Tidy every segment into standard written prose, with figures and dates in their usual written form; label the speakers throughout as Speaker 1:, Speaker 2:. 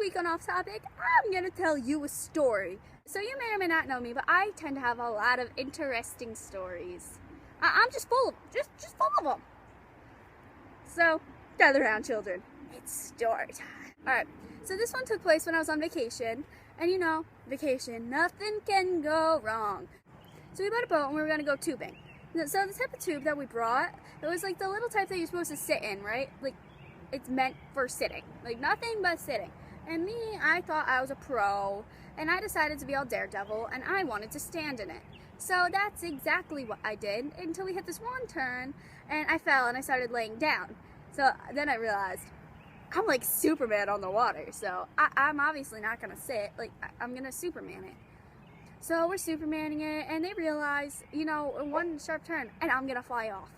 Speaker 1: week on Off Topic, I'm gonna tell you a story. So you may or may not know me, but I tend to have a lot of interesting stories. I'm just full of just full of them. So gather around, children. It's story time. All right. So this one took place when I was on vacation, and you know, vacation, nothing can go wrong. So we bought a boat and we were gonna go tubing. So the type of tube that we brought, it was like the little type that you're supposed to sit in, right? Like, it's meant for sitting. Like, nothing but sitting. And me, I thought I was a pro, and I decided to be all daredevil, and I wanted to stand in it. So that's exactly what I did until we hit this one turn, and I fell and I started laying down. So then I realized, I'm like Superman on the water, so I'm obviously not gonna sit. Like, I'm gonna Superman it. So we're Supermaning it, and they realize, you know, in one sharp turn, and I'm gonna fly off.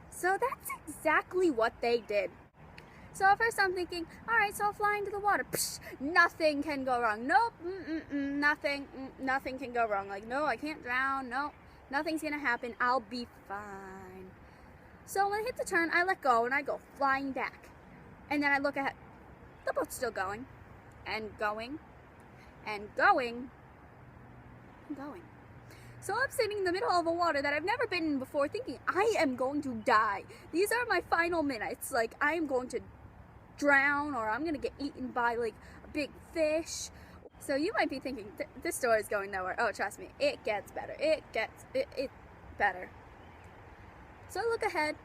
Speaker 1: So that's exactly what they did. So at first I'm thinking, alright, so I'll fly into the water. Psh, nothing can go wrong. Nope, nothing can go wrong. Like, no, I can't drown. No, nothing's gonna happen. I'll be fine. So when I hit the turn, I let go, and I go flying back. And then I look ahead. The boat's still going, and going, and going. So I'm sitting in the middle of a water that I've never been in before, thinking I am going to die. These are my final minutes. Like, I am going to drown, or I'm going to get eaten by like a big fish. So you might be thinking, this story is going nowhere. Oh, trust me, it gets better. It gets better. So I look ahead,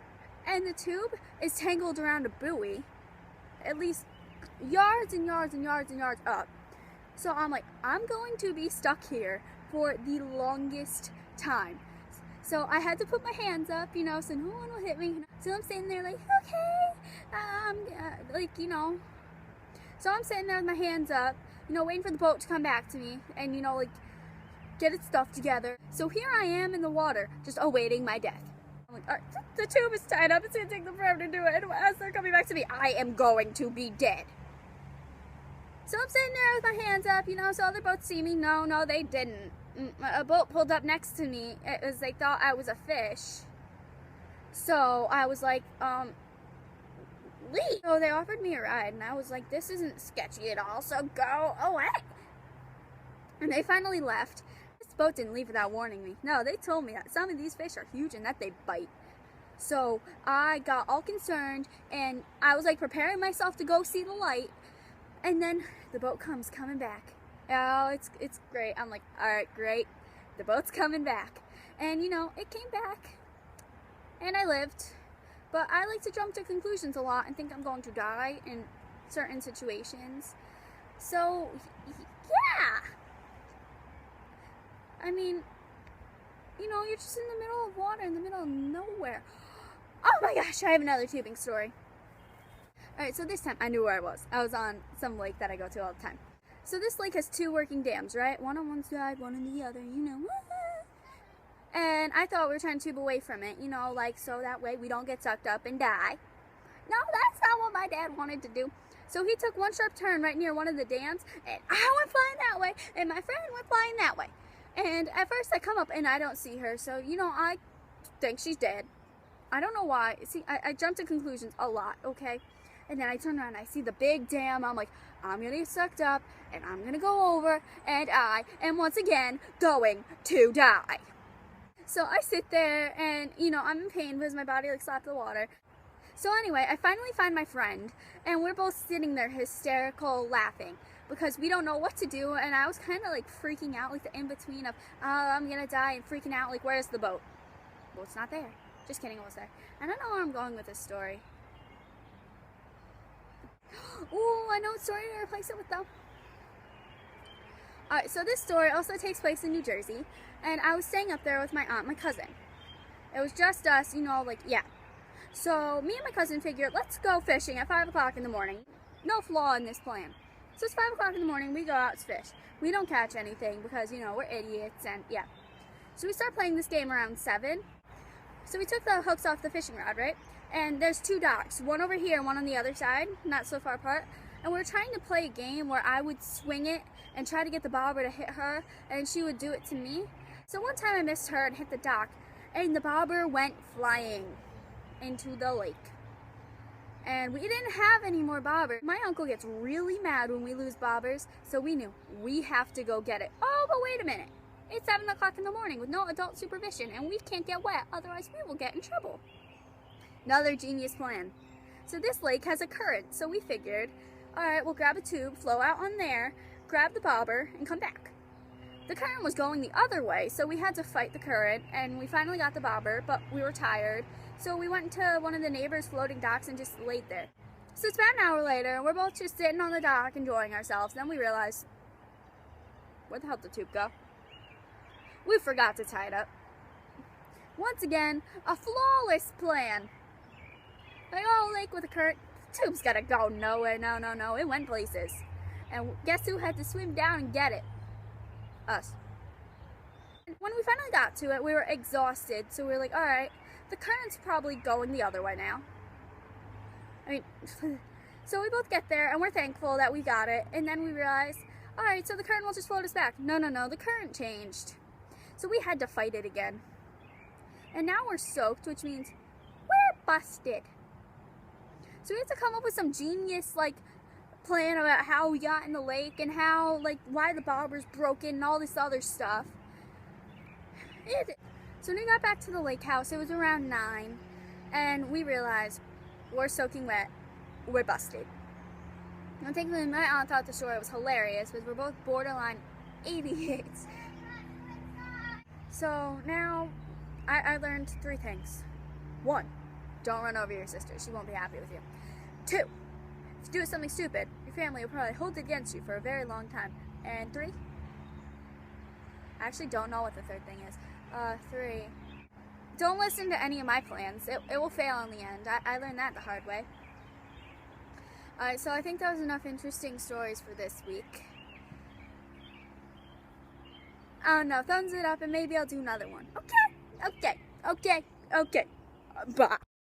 Speaker 1: and the tube is tangled around a buoy, at least yards and yards and yards and yards up. So I'm like, I'm going to be stuck here for the longest time. So I had to put my hands up, you know, so no one will hit me. So I'm sitting there like, okay, like, you know. So I'm sitting there with my hands up, you know, waiting for the boat to come back to me and, you know, like, get its stuff together. So here I am in the water, just awaiting my death. I'm like, all right, the tube is tied up. It's going to take them forever to do it. And as they're coming back to me, I am going to be dead. So I'm sitting there with my hands up, you know, so other boats see me. No, they didn't. A boat pulled up next to me. It was, they thought I was a fish. So I was like, leave. So they offered me a ride, and I was like, this isn't sketchy at all, so go away. And they finally left. This boat didn't leave without warning me. No, they told me that some of these fish are huge and that they bite. So I got all concerned, and I was like preparing myself to go see the light. And then the boat coming back. Oh, it's great. I'm like, all right, great. The boat's coming back. And, you know, it came back. And I lived. But I like to jump to conclusions a lot and think I'm going to die in certain situations. So, yeah. I mean, you know, you're just in the middle of water, in the middle of nowhere. Oh my gosh, I have another tubing story. Alright, so this time I knew where I was. I was on some lake that I go to all the time. So this lake has two working dams, right? One on one side, one on the other, you know. And I thought we were trying to tube away from it, you know, like so that way we don't get sucked up and die. No, that's not what my dad wanted to do. So he took one sharp turn right near one of the dams, and I went flying that way, and my friend went flying that way. And at first I come up and I don't see her, so, you know, I think she's dead. I don't know why. See, I jump to conclusions a lot, okay? And then I turn around and I see the big dam. I'm like, I'm going to get sucked up, and I'm going to go over, and I am once again going to die. So I sit there, and, you know, I'm in pain because my body, like, slapped the water. So anyway, I finally find my friend, and we're both sitting there hysterical laughing because we don't know what to do, and I was kind of, like, freaking out, like, the in-between of, oh, I'm going to die, and freaking out, like, where's the boat? Boat's not there. Just kidding, it was there. I don't know where I'm going with this story. Ooh, I know what story to replace it with, though. Alright, so this story also takes place in New Jersey, and I was staying up there with my aunt, my cousin. It was just us, you know, like, yeah. So, me and my cousin figured, let's go fishing at 5 o'clock in the morning. No flaw in this plan. So it's 5 o'clock in the morning, we go out to fish. We don't catch anything because, you know, we're idiots, and yeah. So we start playing this game around 7. So we took the hooks off the fishing rod, right? And there's two docks, one over here and one on the other side, not so far apart. And we were trying to play a game where I would swing it and try to get the bobber to hit her, and she would do it to me. So one time I missed her and hit the dock, and the bobber went flying into the lake. and we didn't have any more bobbers. My uncle gets really mad when we lose bobbers, so we knew we have to go get it. Oh, but wait a minute. It's 7 o'clock in the morning with no adult supervision, and we can't get wet, otherwise we will get in trouble. Another genius plan. So this lake has a current, so we figured, alright, we'll grab a tube, flow out on there, grab the bobber, and come back. The current was going the other way, so we had to fight the current, and we finally got the bobber, but we were tired, so we went to one of the neighbors' floating docks and just laid there. So it's about an hour later, and we're both just sitting on the dock enjoying ourselves. Then we realized, where the hell did the tube go? We forgot to tie it up. Once again, a flawless plan. Like, oh, lake with a current, the tube's gotta go nowhere. No, it went places. And guess who had to swim down and get it? Us. When we finally got to it, we were exhausted, so we were like, alright, the current's probably going the other way now. I mean, so we both get there, and we're thankful that we got it, and then we realize, alright, so the current will just float us back. No, the current changed. So we had to fight it again. And now we're soaked, which means we're busted. So we had to come up with some genius, plan about how we got in the lake and how, why the bobber's broken and all this other stuff. So when we got back to the lake house, it was around 9, and we realized we're soaking wet, we're busted. I think my aunt thought the story was hilarious because we're both borderline idiots. So now I learned 3 things. 1, don't run over your sister. She won't be happy with you. 2, if you do something stupid, your family will probably hold it against you for a very long time. And 3, I actually don't know what the 3rd thing is. 3, don't listen to any of my plans. It will fail in the end. I learned that the hard way. Alright, so I think that was enough interesting stories for this week. I don't know, thumbs it up and maybe I'll do another one. Okay. Bye.